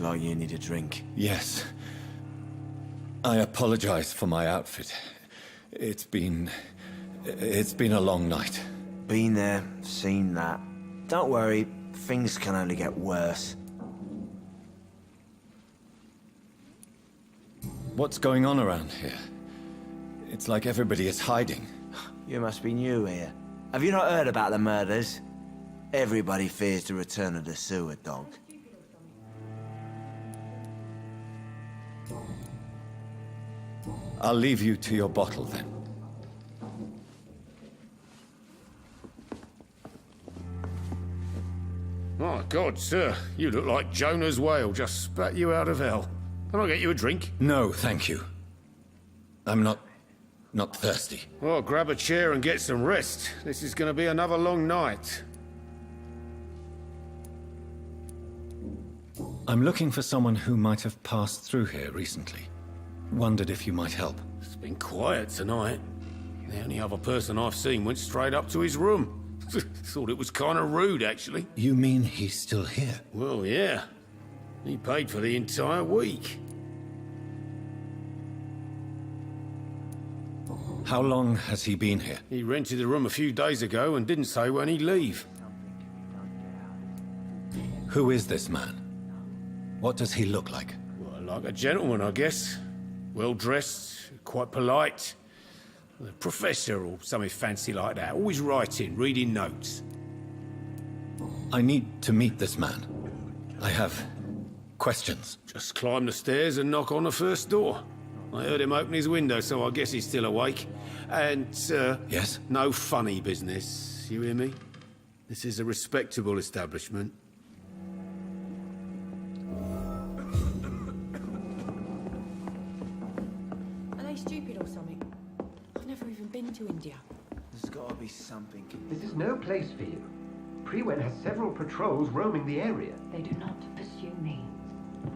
like you need a drink. Yes. I apologize for my outfit. It's been a long night. Been there, seen that. Don't worry, things can only get worse. What's going on around here? It's like everybody is hiding. You must be new here. Have you not heard about the murders? Everybody fears the return of the sewer dog. I'll leave you to your bottle then. My God, sir, you look like Jonah's whale just spat you out of hell. Can I get you a drink? No, thank you. I'm not thirsty. Well, grab a chair and get some rest. This is going to be another long night. I'm looking for someone who might have passed through here recently. Wondered if you might help. It's been quiet tonight. The only other person I've seen went straight up to his room. Thought it was kind of rude, actually. You mean he's still here? Well, yeah. He paid for the entire week. How long has he been here? He rented the room a few days ago and didn't say when he'd leave. Who is this man? What does he look like? Well, like a gentleman, I guess. Well-dressed, quite polite. A professor or something fancy like that. Always writing, reading notes. I need to meet this man. I have questions. Just climb the stairs and knock on the first door. I heard him open his window, so I guess he's still awake. And, Yes? no funny business. You hear me? This is a respectable establishment. Are they stupid or something? I've never even been to India. There's gotta be something. This is no place for you. Prewen has several patrols roaming the area, They do not pursue me.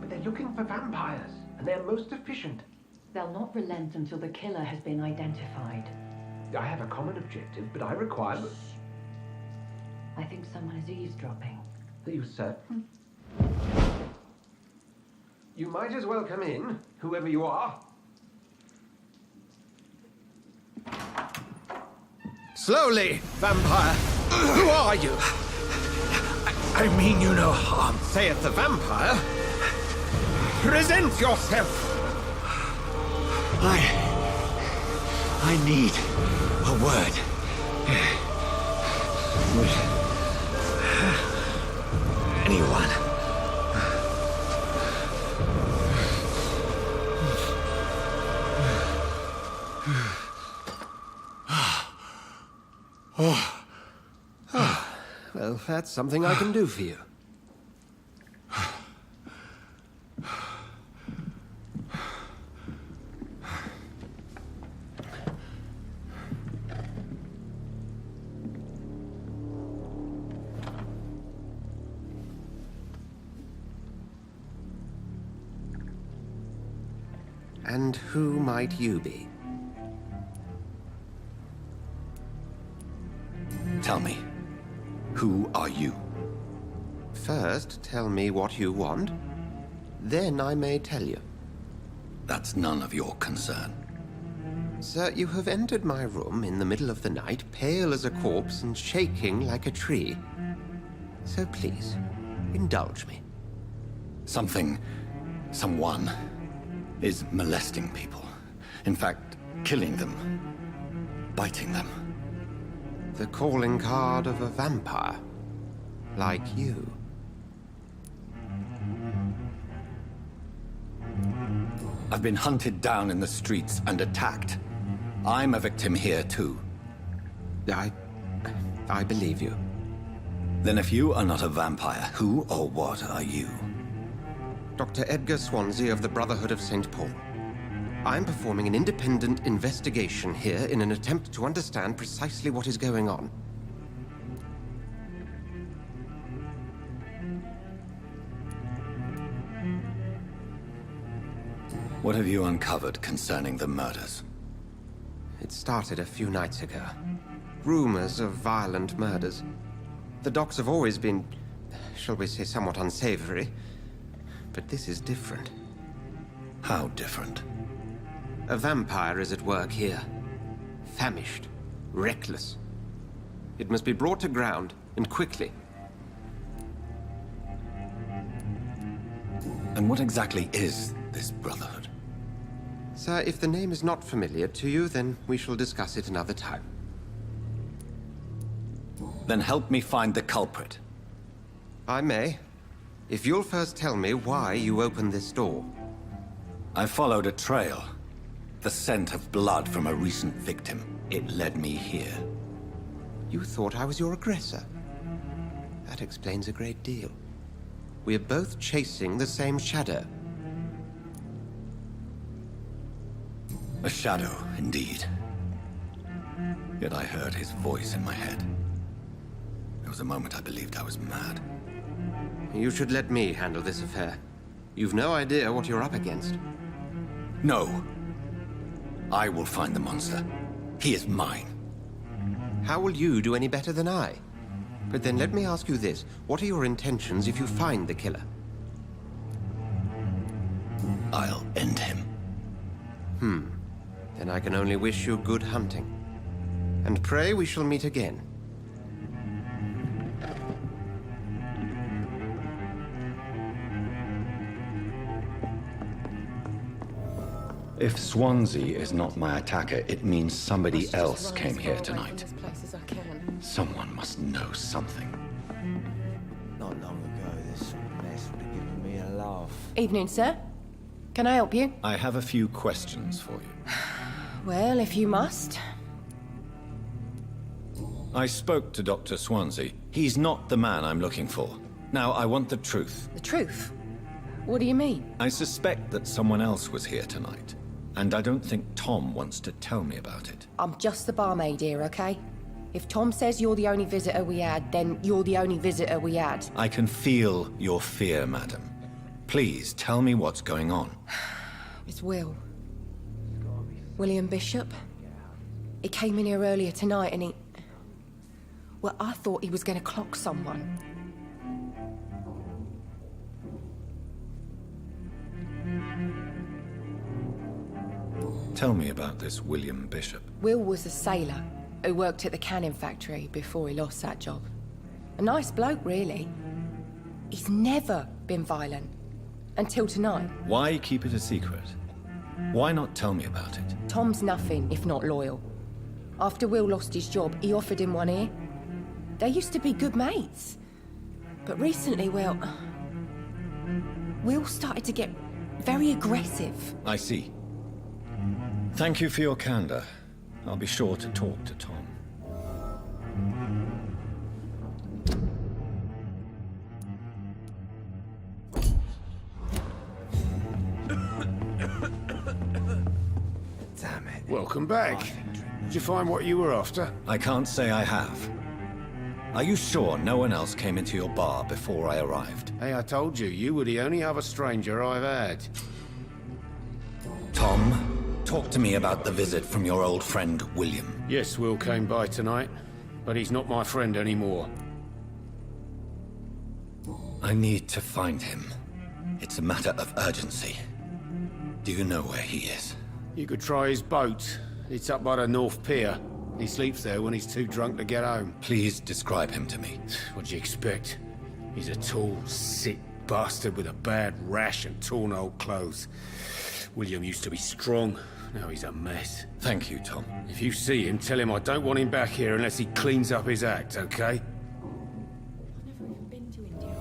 but they're looking for vampires, and they're most efficient. They'll not relent until the killer has been identified. I have a common objective, but I require... I think someone is eavesdropping. Are you certain? You might as well come in, whoever you are. Slowly, vampire. Who are you? I mean you no harm, saith the vampire. Present yourself. I need a word. With anyone. Well, that's something I can do for you. And who might you be? Tell me, who are you? First, tell me what you want. Then I may tell you. That's none of your concern. Sir, you have entered my room in the middle of the night, pale as a corpse and shaking like a tree. So please, indulge me. Someone is molesting people. In fact, killing them. Biting them. The calling card of a vampire. Like you. I've been hunted down in the streets and attacked. I'm a victim here too. I believe you. Then if you are not a vampire, who or what are you? Dr. Edgar Swansea of the Brotherhood of St. Paul. I'm performing an independent investigation here in an attempt to understand precisely what is going on. What have you uncovered concerning the murders? It started a few nights ago. Rumors of violent murders. The docks have always been, shall we say, somewhat unsavory. But this is different. How different? A vampire is at work here. Famished. Reckless. It must be brought to ground, and quickly. And what exactly is this Brotherhood? Sir, if the name is not familiar to you, then we shall discuss it another time. Then help me find the culprit. I may. If you'll first tell me why you opened this door. I followed a trail. The scent of blood from a recent victim. It led me here. You thought I was your aggressor. That explains a great deal. We're both chasing the same shadow. A shadow, indeed. Yet I heard his voice in my head. There was a moment I believed I was mad. You should let me handle this affair. You've no idea what you're up against. No. I will find the monster. He is mine. How will you do any better than I? But then let me ask you this. What are your intentions if you find the killer? I'll end him. Then I can only wish you good hunting. And pray we shall meet again. If Swansea is not my attacker, it means somebody else came here tonight. Someone must know something. Not long ago, this mess would have given me a laugh. Evening, sir. Can I help you? I have a few questions for you. Well, if you must. I spoke to Dr. Swansea. He's not the man I'm looking for. Now, I want the truth. The truth? What do you mean? I suspect that someone else was here tonight. And I don't think Tom wants to tell me about it. I'm just the barmaid here, okay? If Tom says you're the only visitor we had, then you're the only visitor we had. I can feel your fear, madam. Please, tell me what's going on. It's Will. William Bishop. He came in here earlier tonight and he... Well, I thought he was going to clock someone. Tell me about this William Bishop. Will was a sailor who worked at the cannon factory before he lost that job. A nice bloke, really. He's never been violent. Until tonight. Why keep it a secret? Why not tell me about it? Tom's nothing if not loyal. After Will lost his job, he offered him one here. They used to be good mates. But recently, well... Will started to get very aggressive. I see. Thank you for your candor. I'll be sure to talk to Tom. Damn it. Welcome back. Did you find what you were after? I can't say I have. Are you sure no one else came into your bar before I arrived? Hey, I told you, you were the only other stranger I've had. Tom, talk to me about the visit from your old friend, William. Yes, Will came by tonight, but he's not my friend anymore. I need to find him. It's a matter of urgency. Do you know where he is? You could try his boat. It's up by the North Pier. He sleeps there when he's too drunk to get home. Please describe him to me. What do you expect? He's a tall, sick bastard with a bad rash and torn old clothes. William used to be strong. Now he's a mess. Thank you, Tom. If you see him, tell him I don't want him back here unless he cleans up his act, okay? I've never even been to India.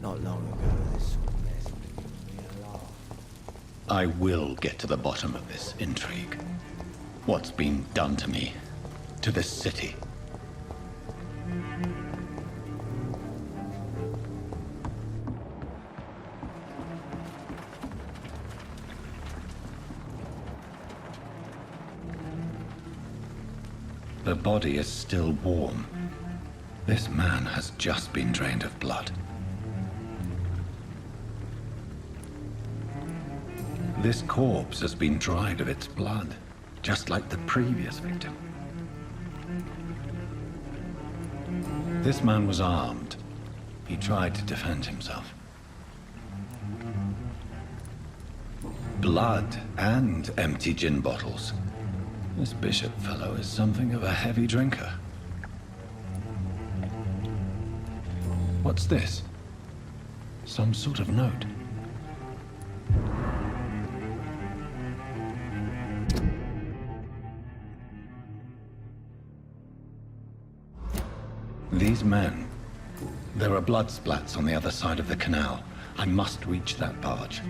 Not long ago, this mess would have given me a laugh. I will get to the bottom of this intrigue. What's been done to me, to this city. The body is still warm. This man has just been drained of blood. This corpse has been dried of its blood, just like the previous victim. This man was armed. He tried to defend himself. Blood and empty gin bottles. This Bishop fellow is something of a heavy drinker. What's this? Some sort of note. These men. There are blood splats on the other side of the canal. I must reach that barge.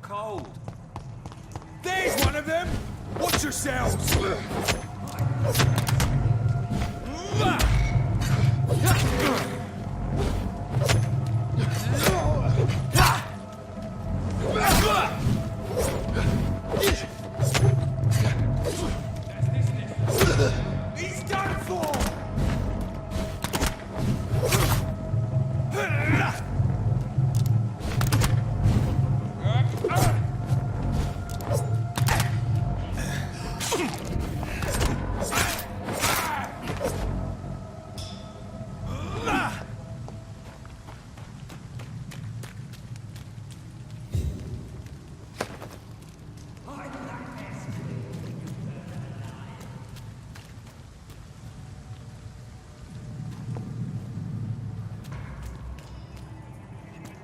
Cold. There's one of them! Watch yourselves! He's done for!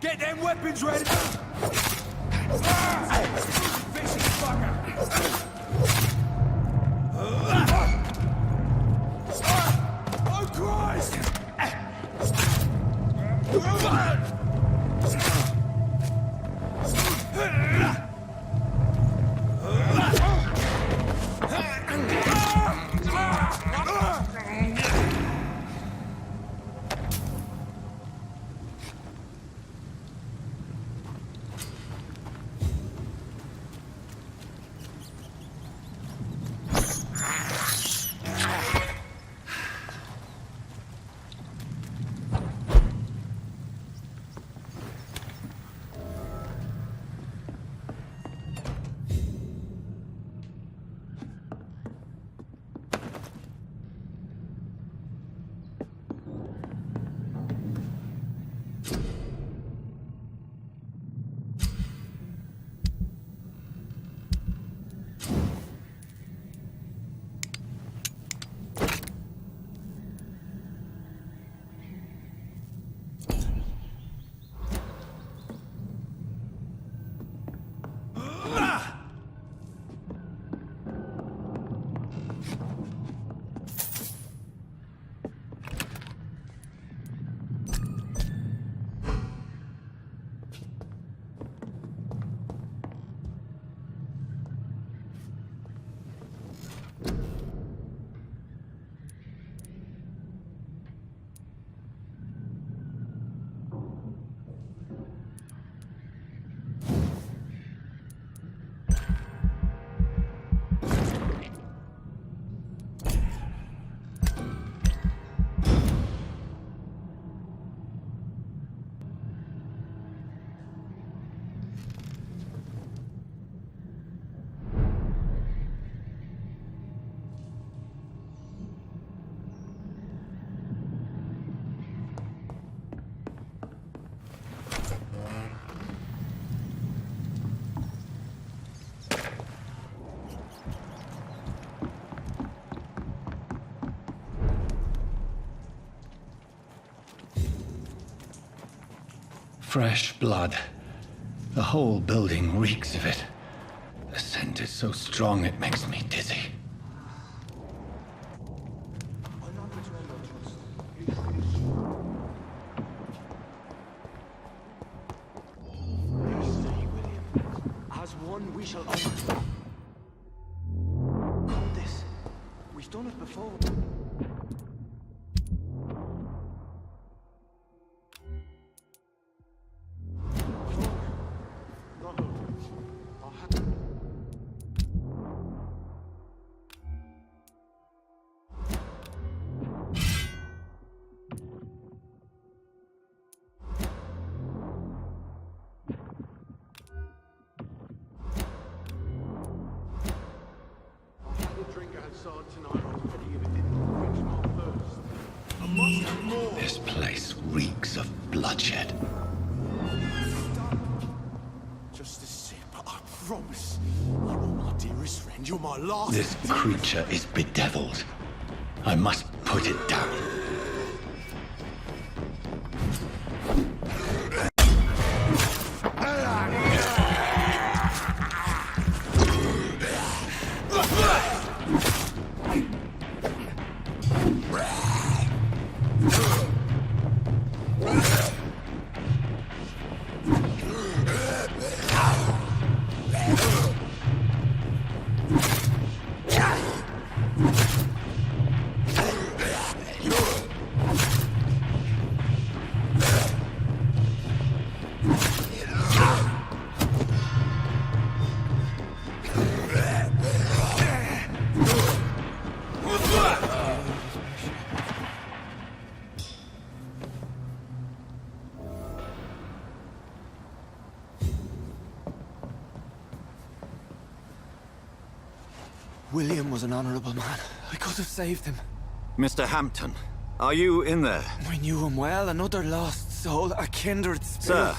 Get them weapons ready! Vicious fucker! Oh Christ! Fresh blood. The whole building reeks of it. The scent is so strong it makes me dizzy. As one, we shall honor. This. We've done it before. This place reeks of bloodshed. Just a sip, I promise. You are my dearest friend, you're my last... This creature is bedeviled. I must put it down. William was an honorable man. I could have saved him. Mr. Hampton, are you in there? I knew him well, another lost soul, a kindred spirit. Sir,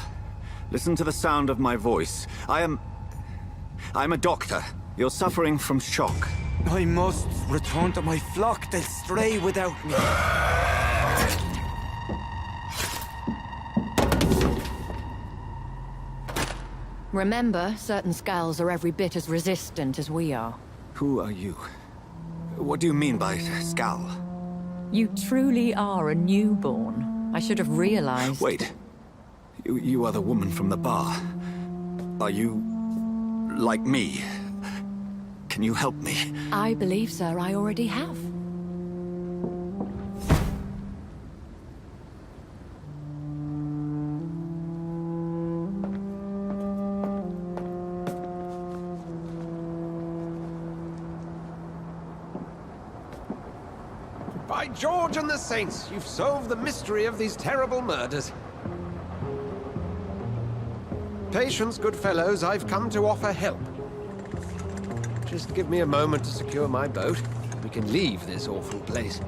listen to the sound of my voice. I'm a doctor. You're suffering from shock. I must return to my flock. They'll stray without me. Remember, certain skulls are every bit as resistant as we are. Who are you? What do you mean by Skal? You truly are a newborn. I should have realized. Wait. You are the woman from the bar. Are you... like me? Can you help me? I believe, sir, I already have. By George and the Saints, you've solved the mystery of these terrible murders. Patience, good fellows, I've come to offer help. Just give me a moment to secure my boat. We can leave this awful place.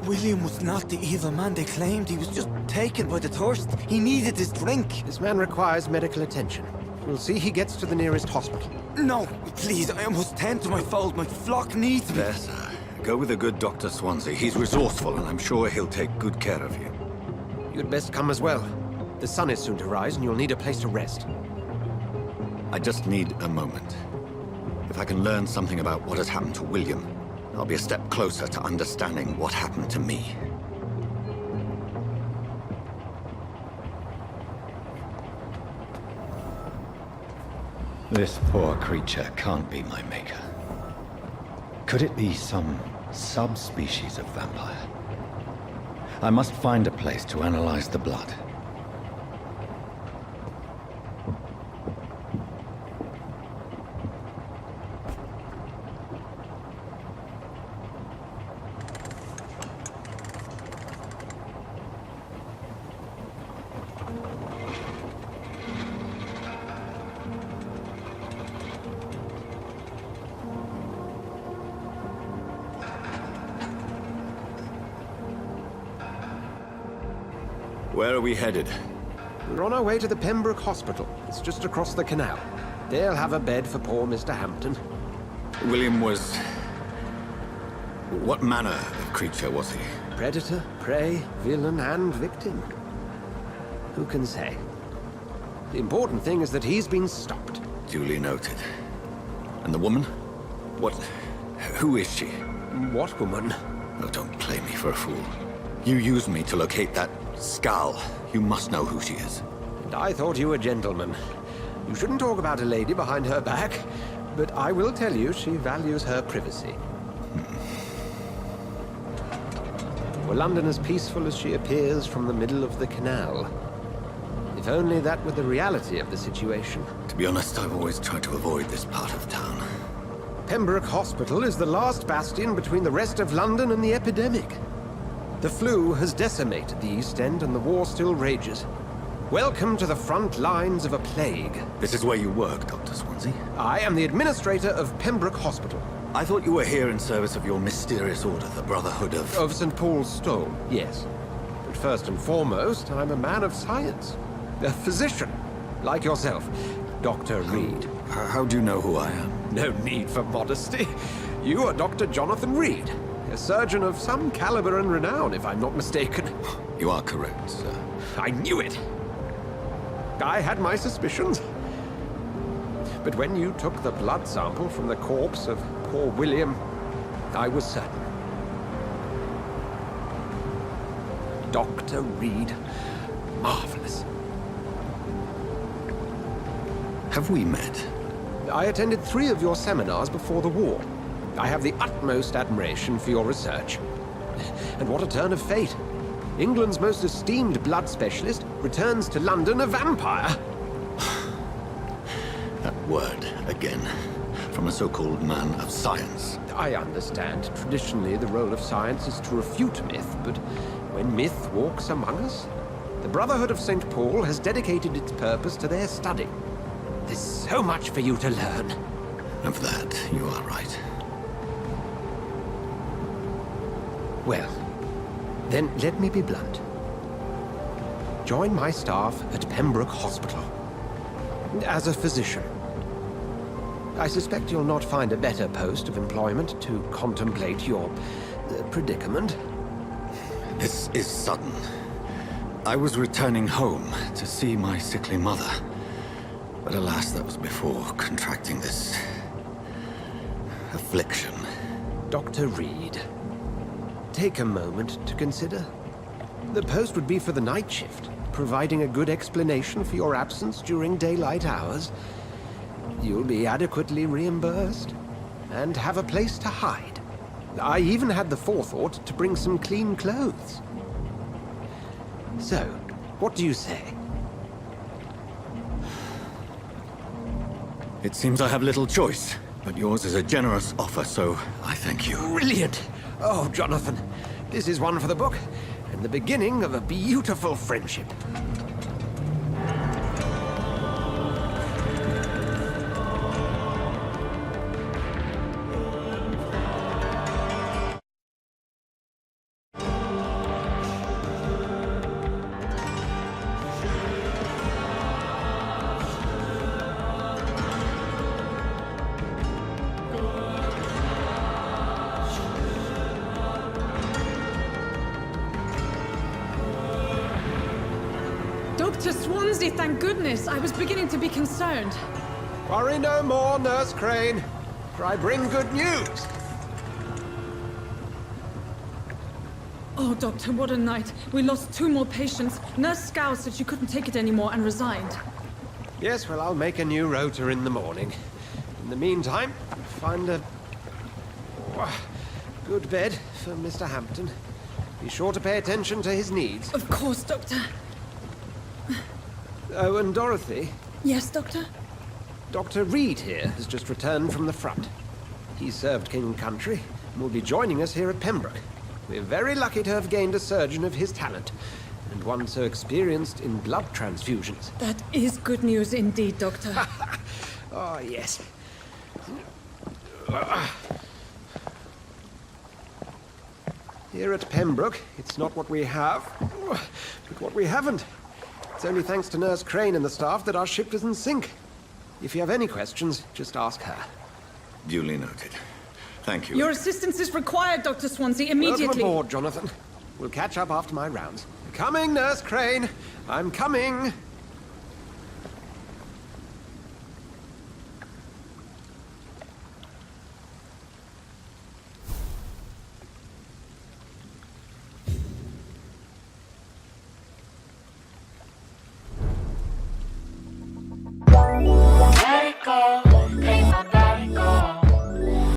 William was not the evil man they claimed. He was just taken by the thirst. He needed his drink. This man requires medical attention. We'll see he gets to the nearest hospital. No, please, I must tend to my fold. My flock needs me. There, sir. Go with the good Dr. Swansea. He's resourceful, and I'm sure he'll take good care of you. You'd best come as well. The sun is soon to rise, and you'll need a place to rest. I just need a moment. If I can learn something about what has happened to William, I'll be a step closer to understanding what happened to me. This poor creature can't be my maker. Could it be some subspecies of vampire? I must find a place to analyze the blood. Where are we headed? We're on our way to the Pembroke Hospital. It's just across the canal. They'll have a bed for poor Mr. Hampton. William was... what manner of creature was he? Predator, prey, villain, and victim. Who can say? The important thing is that he's been stopped. Duly noted. And the woman? What... who is she? What woman? Oh, don't play me for a fool. You used me to locate that skull. You must know who she is. And I thought you a gentleman. You shouldn't talk about a lady behind her back, but I will tell you she values her privacy. Were London as peaceful as she appears from the middle of the canal? If only that were the reality of the situation. To be honest, I've always tried to avoid this part of town. Pembroke Hospital is the last bastion between the rest of London and the epidemic. The flu has decimated the East End and the war still rages. Welcome to the front lines of a plague. This is where you work, Dr. Swansea? I am the administrator of Pembroke Hospital. I thought you were here in service of your mysterious order, the Brotherhood of... Of St. Paul's Stone, yes. But first and foremost, I'm a man of science. A physician, like yourself, Dr. Reed. How do you know who I am? No need for modesty. You are Dr. Jonathan Reed, a surgeon of some caliber and renown, if I'm not mistaken. You are correct, sir. I knew it! I had my suspicions. But when you took the blood sample from the corpse of poor William, I was certain. Dr. Reed. Marvelous. Have we met? I attended 3 of your seminars before the war. I have the utmost admiration for your research. And what a turn of fate. England's most esteemed blood specialist returns to London a vampire. That word, again. From a so-called man of science. I understand. Traditionally, the role of science is to refute myth, but when myth walks among us, the Brotherhood of St. Paul has dedicated its purpose to their study. There's so much for you to learn. Of that, you are right. Well, then let me be blunt. Join my staff at Pembroke Hospital. As a physician. I suspect you'll not find a better post of employment to contemplate your predicament. This is sudden. I was returning home to see my sickly mother. But alas, that was before contracting this... affliction. Dr. Reed, take a moment to consider. The post would be for the night shift, providing a good explanation for your absence during daylight hours. You'll be adequately reimbursed, and have a place to hide. I even had the forethought to bring some clean clothes. So, what do you say? It seems I have little choice, but yours is a generous offer, so I thank you. Brilliant! Oh, Jonathan, this is one for the book, and the beginning of a beautiful friendship. Dr. Swansea, thank goodness. I was beginning to be concerned. Worry no more, Nurse Crane, for I bring good news. Oh, Doctor, what a night. We lost 2 more patients. Nurse Scow said she couldn't take it anymore and resigned. Yes, well, I'll make a new rota in the morning. In the meantime, find a good bed for Mr. Hampton. Be sure to pay attention to his needs. Of course, Doctor. Oh, and Dorothy? Yes, Doctor? Dr. Reed here has just returned from the front. He served King and Country and will be joining us here at Pembroke. We're very lucky to have gained a surgeon of his talent, and one so experienced in blood transfusions. That is good news indeed, Doctor. Oh, yes. Here at Pembroke, it's not what we have, but what we haven't. It's only thanks to Nurse Crane and the staff that our ship doesn't sink. If you have any questions, just ask her. Duly noted. Thank you. Your assistance is required, Dr. Swansea, immediately. Welcome aboard, Jonathan. We'll catch up after my rounds. Coming, Nurse Crane. I'm coming.